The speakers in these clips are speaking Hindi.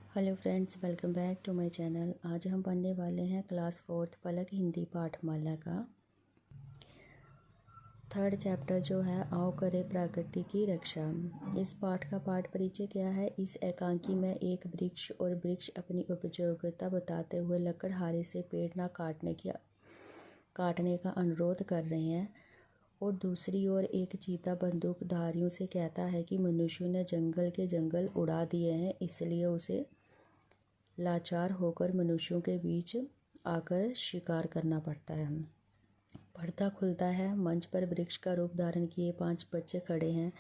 Hello friends, welcome back to my channel. आज हम पढ़ने वाले हैं क्लास 4th पलक हिंदी पाठमाला का 3rd चैप्टर जो है आओ करे प्रकृति की रक्षा। इस पाठ का पाठ परिचय क्या है। इस एकांकी में एक वृक्ष और वृक्ष अपनी उपयोगिता बताते हुए लकड़हारे से पेड़ न काटने का अनुरोध कर रहे हैं और दूसरी ओर एक चीता बंदूकधारियों से कहता है कि मनुष्यों ने जंगल के जंगल उड़ा दिए हैं, इसलिए उसे लाचार होकर मनुष्यों के बीच आकर शिकार करना पड़ता है। पर्दा खुलता है। मंच पर वृक्ष का रूप धारण किए 5 बच्चे खड़े हैं।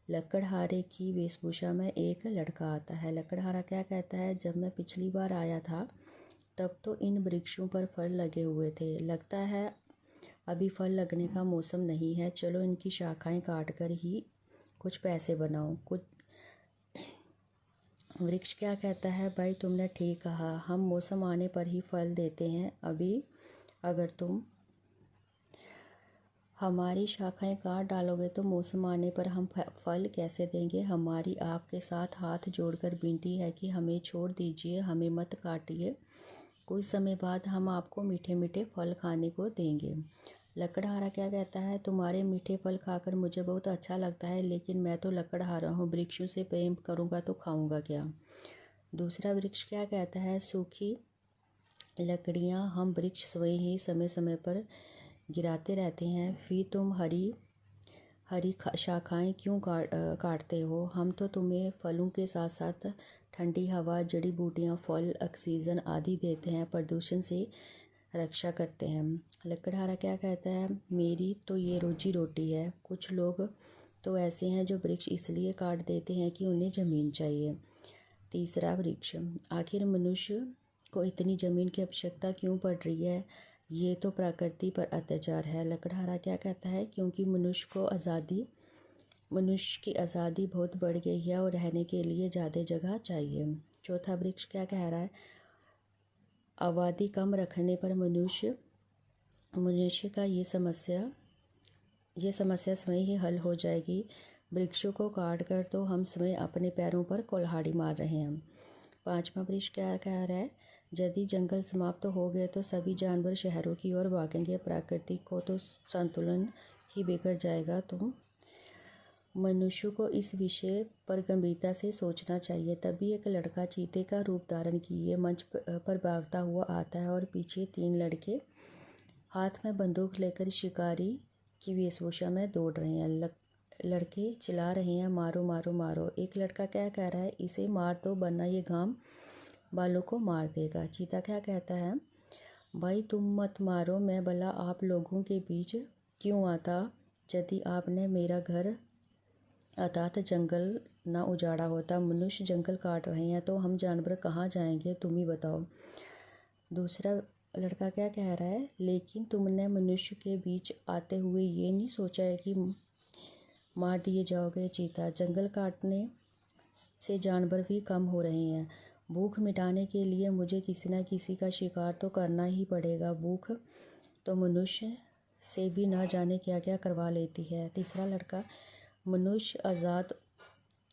लकड़हारे की वेशभूषा में एक लड़का आता है। लकड़हारा क्या कहता है, जब मैं पिछली बार आया था तब तो इन वृक्षों पर फल लगे हुए थे। लगता है अभी फल लगने का मौसम नहीं है। चलो इनकी शाखाएं काट कर ही कुछ पैसे बनाओ। वृक्ष क्या कहता है, भाई तुमने ठीक कहा, हम मौसम आने पर ही फल देते हैं। अभी अगर तुम हमारी शाखाएं काट डालोगे तो मौसम आने पर हम फल कैसे देंगे। हमारी आपके साथ हाथ जोड़कर विनती है कि हमें छोड़ दीजिए, हमें मत काटिए। कुछ समय बाद हम आपको मीठे मीठे फल खाने को देंगे। लकड़हारा क्या कहता है, तुम्हारे मीठे फल खाकर मुझे बहुत अच्छा लगता है, लेकिन मैं तो लकड़हारा हूँ, वृक्षों से प्रेम करूँगा तो खाऊँगा क्या। दूसरा वृक्ष क्या कहता है, सूखी लकड़ियाँ हम वृक्ष स्वयं ही समय समय पर गिराते रहते हैं, फिर तुम हरी शाखाएं क्यों काटते हो। हम तो तुम्हें फलों के साथ साथ ठंडी हवा, जड़ी बूटियाँ, फल, ऑक्सीजन आदि देते हैं, प्रदूषण से रक्षा करते हैं। लकड़हारा क्या कहता है, मेरी तो ये रोजी रोटी है। कुछ लोग तो ऐसे हैं जो वृक्ष इसलिए काट देते हैं कि उन्हें ज़मीन चाहिए। तीसरा वृक्ष, आखिर मनुष्य को इतनी ज़मीन की आवश्यकता क्यों पड़ रही है, ये तो प्रकृति पर अत्याचार है। लकड़हारा क्या कहता है, क्योंकि मनुष्य की आज़ादी बहुत बढ़ गई है और रहने के लिए ज़्यादा जगह चाहिए। चौथा वृक्ष क्या कह रहा है, आबादी कम रखने पर मनुष्य का ये समस्या स्वयं ही हल हो जाएगी। वृक्षों को काट कर तो हम स्वयं अपने पैरों पर कुल्हाड़ी मार रहे हैं। पांचवा वृक्ष क्या कह रहा है, यदि जंगल समाप्त हो गए तो सभी जानवर शहरों की ओर भागेंगे, प्रकृति को तो संतुलन ही बिगड़ जाएगा। तो मनुष्य को इस विषय पर गंभीरता से सोचना चाहिए। तभी एक लड़का चीते का रूप धारण किए मंच पर भागता हुआ आता है और पीछे 3 लड़के हाथ में बंदूक लेकर शिकारी की वेशभूषा में दौड़ रहे हैं। लड़के चिल्ला रहे हैं, मारो मारो मारो। एक लड़का क्या कह रहा है, इसे मार दो वरना ये गांव वालों को मार देगा। चीता क्या कहता है, भाई तुम मत मारो, मैं भला आप लोगों के बीच क्यों आता। यदि आपने मेरा घर अर्थात जंगल ना उजाड़ा होता। मनुष्य जंगल काट रहे हैं तो हम जानवर कहाँ जाएंगे, तुम ही बताओ। दूसरा लड़का क्या कह रहा है, लेकिन तुमने मनुष्य के बीच आते हुए ये नहीं सोचा है कि मार दिए जाओगे। चीता, जंगल काटने से जानवर भी कम हो रहे हैं। भूख मिटाने के लिए मुझे किसी न किसी का शिकार तो करना ही पड़ेगा। भूख तो मनुष्य से भी ना जाने क्या क्या करवा लेती है। तीसरा लड़का, मनुष्य आज़ाद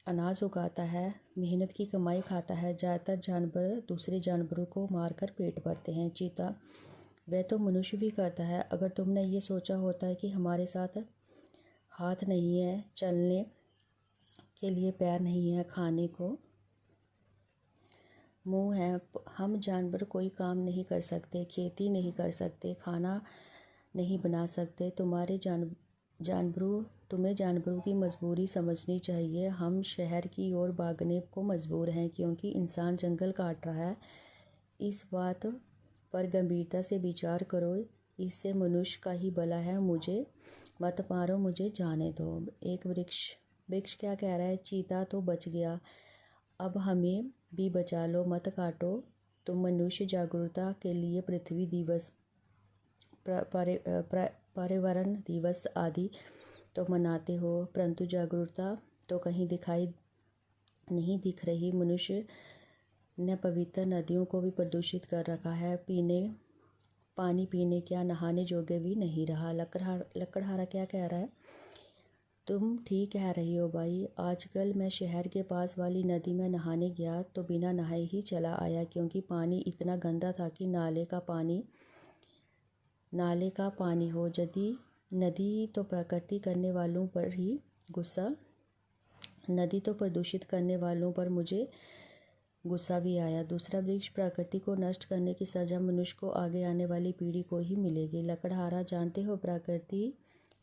अनाज उगाता है, मेहनत की कमाई खाता है, ज़्यादातर जानवर दूसरे जानवरों को मारकर पेट भरते हैं। चीता, वह तो मनुष्य भी करता है। अगर तुमने ये सोचा होता है कि हमारे साथ हाथ नहीं है, चलने के लिए पैर नहीं है, खाने को मुंह है, हम जानवर कोई काम नहीं कर सकते, खेती नहीं कर सकते, खाना नहीं बना सकते। तुम्हें जानवरों की मजबूरी समझनी चाहिए। हम शहर की ओर भागने को मजबूर हैं क्योंकि इंसान जंगल काट रहा है। इस बात पर गंभीरता से विचार करो, इससे मनुष्य का ही भला है। मुझे मत मारो, मुझे जाने दो। एक वृक्ष क्या कह रहा है, चीता तो बच गया, अब हमें भी बचा लो, मत काटो। तुम मनुष्य जागरूकता के लिए पृथ्वी दिवस, पर्यावरण दिवस आदि तो मनाते हो, परंतु जागरूकता तो कहीं दिखाई नहीं दिख रही। मनुष्य ने पवित्र नदियों को भी प्रदूषित कर रखा है, पानी पीने क्या नहाने जोगे भी नहीं रहा। लकड़हारा क्या कह रहा है, तुम ठीक कह रही हो भाई। आजकल मैं शहर के पास वाली नदी में नहाने गया तो बिना नहाए ही चला आया, क्योंकि पानी इतना गंदा था कि नाले का पानी हो। यदि नदी तो प्रकृति करने वालों पर ही गुस्सा नदी तो प्रदूषित करने वालों पर मुझे गुस्सा भी आया। दूसरा वृक्ष, प्रकृति को नष्ट करने की सज़ा मनुष्य को आगे आने वाली पीढ़ी को ही मिलेगी। लकड़हारा, जानते हो प्रकृति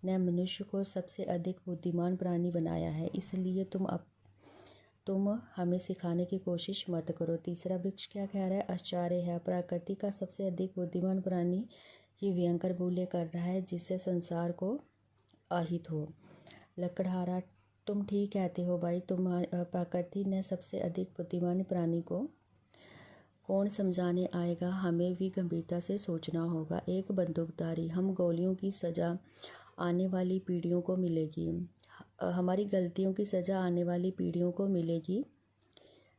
ने मनुष्य को सबसे अधिक बुद्धिमान प्राणी बनाया है, इसलिए तुम हमें सिखाने की कोशिश मत करो। तीसरा वृक्ष क्या कह रहा है? आश्चर्य है, प्रकृति का सबसे अधिक बुद्धिमान प्राणी ही भयंकर भूलें कर रहा है, जिससे संसार को आहित हो। लकड़हारा, तुम ठीक कहते हो भाई। प्रकृति ने सबसे अधिक बुद्धिमान प्राणी को कौन समझाने आएगा? हमें भी गंभीरता से सोचना होगा। एक बंदूकधारी, हम गोलियों की सज़ा आने वाली पीढ़ियों को मिलेगी। हमारी गलतियों की सज़ा आने वाली पीढ़ियों को मिलेगी,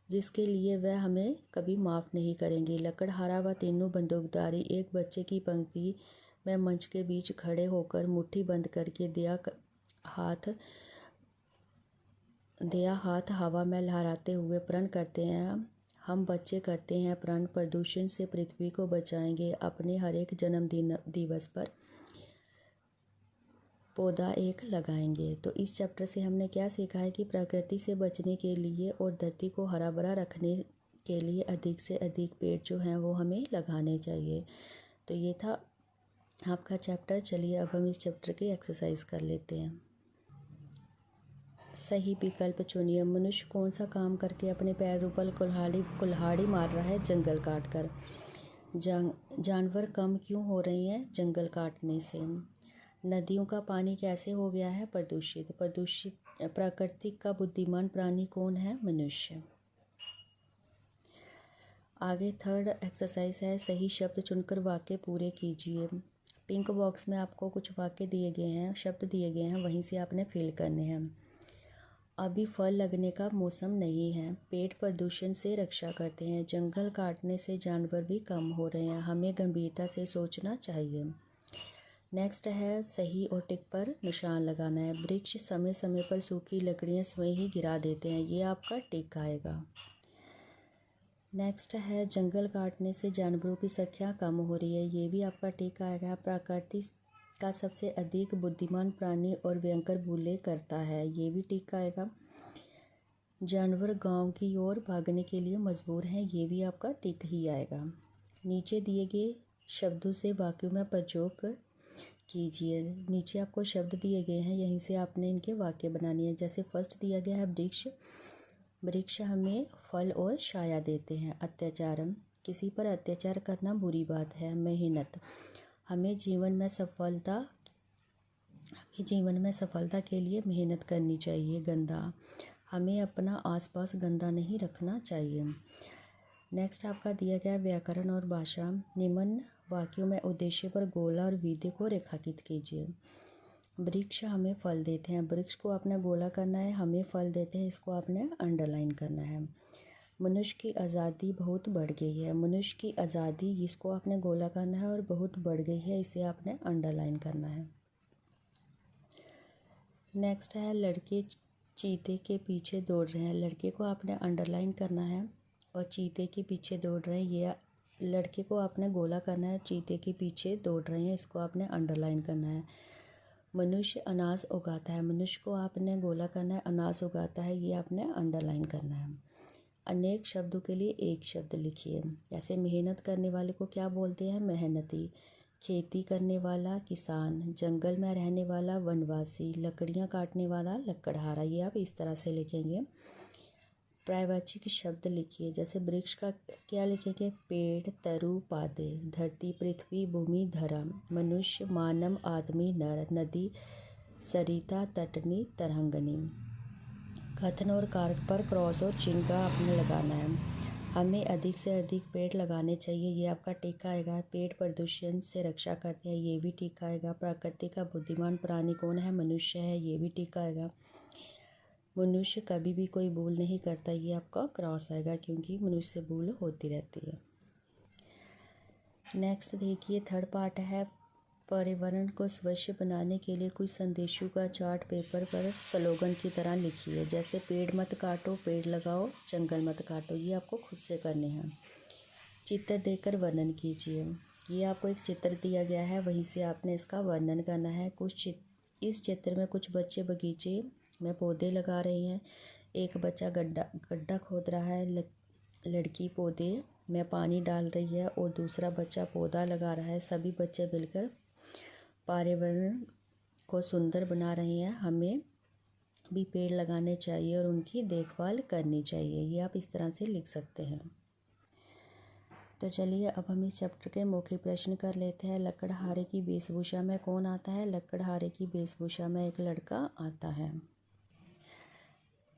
जिसके लिए वह हमें कभी माफ़ नहीं करेंगे। लकड़हारा व तीनों बंदूकधारी एक बच्चे की पंक्ति में मंच के बीच खड़े होकर मुट्ठी बंद करके दिया हाथ हवा में लहराते हुए प्रण करते हैं। हम बच्चे करते हैं प्रण, प्रदूषण से पृथ्वी को बचाएंगे। अपने हर एक जन्मदिन दिवस पर पौधा एक लगाएंगे। तो इस चैप्टर से हमने क्या सीखा है कि प्रकृति से बचने के लिए और धरती को हरा भरा रखने के लिए अधिक से अधिक पेड़ जो हैं वो हमें लगाने चाहिए। तो ये था आपका चैप्टर। चलिए अब हम इस चैप्टर की एक्सरसाइज कर लेते हैं। सही विकल्प चुनिए। मनुष्य कौन सा काम करके अपने पैरों पर कुल्हाड़ी मार रहा है? जंगल काट कर। जानवर कम क्यों हो रहे हैं? जंगल काटने से। नदियों का पानी कैसे हो गया है? प्रदूषित। प्रकृति का बुद्धिमान प्राणी कौन है? मनुष्य। आगे थर्ड एक्सरसाइज है, सही शब्द चुनकर वाक्य पूरे कीजिए। पिंक बॉक्स में आपको कुछ वाक्य दिए गए हैं, शब्द दिए गए हैं, वहीं से आपने फिल करने हैं। अभी फल लगने का मौसम नहीं है। पेड़ प्रदूषण से रक्षा करते हैं। जंगल काटने से जानवर भी कम हो रहे हैं। हमें गंभीरता से सोचना चाहिए। नेक्स्ट है, सही और टिक पर निशान लगाना है। वृक्ष समय समय पर सूखी लकड़ियां स्वयं ही गिरा देते हैं, ये आपका टिक आएगा। नेक्स्ट है, जंगल काटने से जानवरों की संख्या कम हो रही है, ये भी आपका टिक आएगा। प्रकृति का सबसे अधिक बुद्धिमान प्राणी और भयंकर भूलें करता है, ये भी टिक आएगा। जानवर गांव की ओर भागने के लिए मजबूर हैं, ये भी आपका टिक ही आएगा। नीचे दिए गए शब्दों से वाक्यों में प्रयोग कीजिए। नीचे आपको शब्द दिए गए हैं, यहीं से आपने इनके वाक्य बनाने हैं। जैसे फर्स्ट दिया गया है वृक्ष। वृक्ष हमें फल और छाया देते हैं। अत्याचारम, किसी पर अत्याचार करना बुरी बात है। मेहनत, हमें जीवन में सफलता के लिए मेहनत करनी चाहिए। गंदा, हमें अपना आसपास गंदा नहीं रखना चाहिए। नेक्स्ट आपका दिया गया व्याकरण और भाषा। निम्न वाक्यों में उद्देश्य पर गोला और विधि को रेखांकित कीजिए। वृक्ष हमें फल देते हैं, वृक्ष को आपने गोला करना है, हमें फल देते हैं, इसको आपने अंडरलाइन करना है। मनुष्य की आज़ादी बहुत बढ़ गई है। मनुष्य की आज़ादी, इसको आपने गोला करना है और बहुत बढ़ गई है, इसे आपने अंडरलाइन करना है। नेक्स्ट है, लड़के चीते के पीछे दौड़ रहे हैं। लड़के को आपने अंडरलाइन करना है और चीते के पीछे दौड़ रहे हैं, ये लड़के को आपने गोला करना है, चीते के पीछे दौड़ रहे हैं, इसको आपने अंडरलाइन करना है। मनुष्य अनाज उगाता है, मनुष्य को आपने गोला करना है, अनाज उगाता है, ये आपने अंडरलाइन करना है। अनेक शब्दों के लिए एक शब्द लिखिए। जैसे मेहनत करने वाले को क्या बोलते हैं? मेहनती। खेती करने वाला किसान। जंगल में रहने वाला वनवासी। लकड़ियाँ काटने वाला लकड़हारा, ये आप इस तरह से लिखेंगे। पर्यायवाची शब्द लिखिए। जैसे वृक्ष का क्या लिखेंगे? पेड़, तरु, पादे। धरती, पृथ्वी, भूमि, धरा। मनुष्य, मानव, आदमी, नर। नदी, सरिता, तटनी, तरंगनी। कथन और कारक पर क्रॉस और चिन्ह का आपने लगाना है। हमें अधिक से अधिक पेड़ लगाने चाहिए, ये आपका टिक आएगा। पेड़ प्रदूषण से रक्षा करते हैं, ये भी टिक आएगा। प्रकृति का बुद्धिमान प्राणी कौन है? मनुष्य है, ये भी टिक आएगा। मनुष्य कभी भी कोई भूल नहीं करता, ये आपका क्रॉस आएगा, क्योंकि मनुष्य से भूल होती रहती है। नेक्स्ट देखिए, थर्ड पार्ट है, पर्यावरण को स्वच्छ बनाने के लिए कुछ संदेशों का चार्ट पेपर पर स्लोगन की तरह लिखिए, जैसे पेड़ मत काटो, पेड़ लगाओ, जंगल मत काटो। ये आपको खुद से करने हैं। चित्र देकर वर्णन कीजिए। ये आपको एक चित्र दिया गया है, वहीं से आपने इसका वर्णन करना है। इस चित्र में कुछ बच्चे बगीचे में पौधे लगा रहे हैं। एक बच्चा गड्ढा खोद रहा है, लड़की पौधे में पानी डाल रही है और दूसरा बच्चा पौधा लगा रहा है। सभी बच्चे मिलकर पर्यावरण को सुंदर बना रहे हैं। हमें भी पेड़ लगाने चाहिए और उनकी देखभाल करनी चाहिए। ये आप इस तरह से लिख सकते हैं। तो चलिए अब हम इस चैप्टर के मौखिक प्रश्न कर लेते हैं। लकड़हारे की वेशभूषा में कौन आता है? लकड़हारे की वेशभूषा में एक लड़का आता है।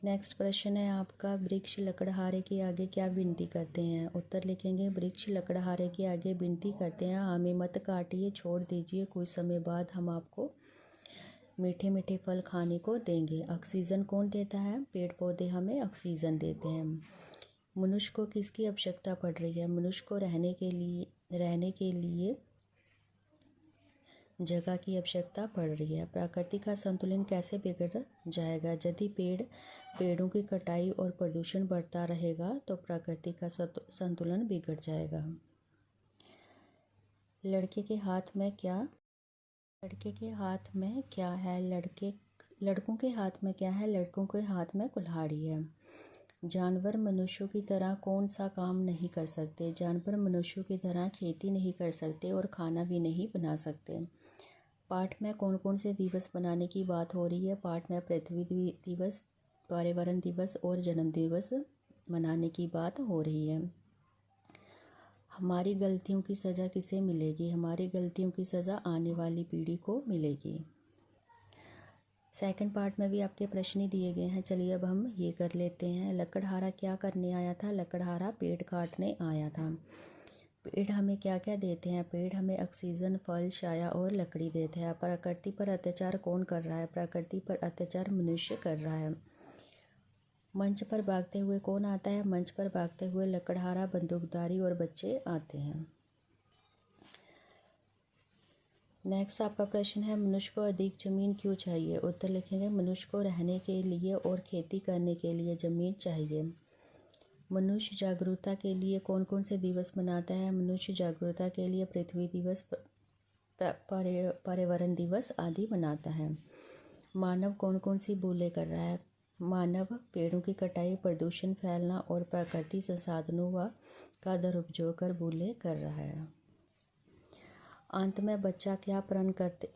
नेक्स्ट प्रश्न है आपका, वृक्ष लकड़हारे के आगे क्या विनती करते हैं? उत्तर लिखेंगे, वृक्ष लकड़हारे के आगे विनती करते हैं, हमें मत काटिए, छोड़ दीजिए, कुछ समय बाद हम आपको मीठे मीठे फल खाने को देंगे। ऑक्सीजन कौन देता है? पेड़ पौधे हमें ऑक्सीजन देते हैं। मनुष्य को किसकी आवश्यकता पड़ रही है? मनुष्य को रहने के लिए जगह की आवश्यकता पड़ रही है। प्रकृति का संतुलन कैसे बिगड़ जाएगा? यदि पेड़ों की कटाई और प्रदूषण बढ़ता रहेगा तो प्रकृति का संतुलन बिगड़ जाएगा। लड़के के हाथ में क्या है? लड़कों के हाथ में क्या है? लड़कों के हाथ में कुल्हाड़ी है। जानवर मनुष्यों की तरह कौन सा काम नहीं कर सकते? जानवर मनुष्यों की तरह खेती नहीं कर सकते और खाना भी नहीं बना सकते। पाठ में कौन कौन से दिवस मनाने की बात हो रही है? पाठ में पृथ्वी दिवस, पर्यावरण दिवस और जन्म दिवस मनाने की बात हो रही है। हमारी गलतियों की सज़ा किसे मिलेगी? हमारी गलतियों की सज़ा आने वाली पीढ़ी को मिलेगी। सेकंड पार्ट में भी आपके प्रश्न ही दिए गए हैं। चलिए अब हम ये कर लेते हैं। लकड़हारा क्या करने आया था? लकड़हारा पेड़ काटने आया था। पेड़ हमें क्या क्या देते हैं? पेड़ हमें ऑक्सीजन, फल, छाया और लकड़ी देते हैं। प्रकृति पर अत्याचार कौन कर रहा है? प्रकृति पर अत्याचार मनुष्य कर रहा है। मंच पर भागते हुए कौन आता है? मंच पर भागते हुए लकड़हारा, बंदूकधारी और बच्चे आते हैं। नेक्स्ट आपका प्रश्न है, मनुष्य को अधिक ज़मीन क्यों चाहिए? उत्तर लिखेंगे, मनुष्य को रहने के लिए और खेती करने के लिए ज़मीन चाहिए। मनुष्य जागरूकता के लिए कौन कौन से दिवस मनाता है? मनुष्य जागरूकता के लिए पृथ्वी दिवस, पर्यावरण दिवस आदि मनाता है। मानव कौन कौन सी भूलें कर रहा है? मानव पेड़ों की कटाई, प्रदूषण फैलना और प्राकृतिक संसाधनों का दुरुपयोग कर भूलें कर रहा है। अंत में बच्चे क्या प्रण करते हैं?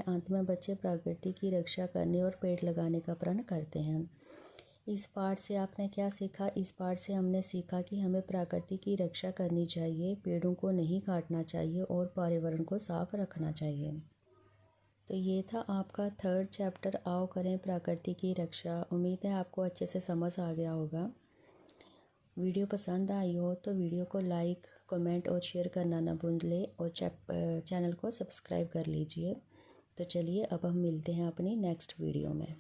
अंत में बच्चे प्रकृति की रक्षा करने और पेड़ लगाने का प्रण करते हैं। इस पाठ से आपने क्या सीखा? इस पाठ से हमने सीखा कि हमें प्रकृति की रक्षा करनी चाहिए, पेड़ों को नहीं काटना चाहिए और पर्यावरण को साफ रखना चाहिए। तो ये था आपका थर्ड चैप्टर, आओ करें प्रकृति की रक्षा। उम्मीद है आपको अच्छे से समझ आ गया होगा। वीडियो पसंद आई हो तो वीडियो को लाइक, कमेंट और शेयर करना ना भूलें और चैनल को सब्सक्राइब कर लीजिए। तो चलिए अब हम मिलते हैं अपनी नेक्स्ट वीडियो में।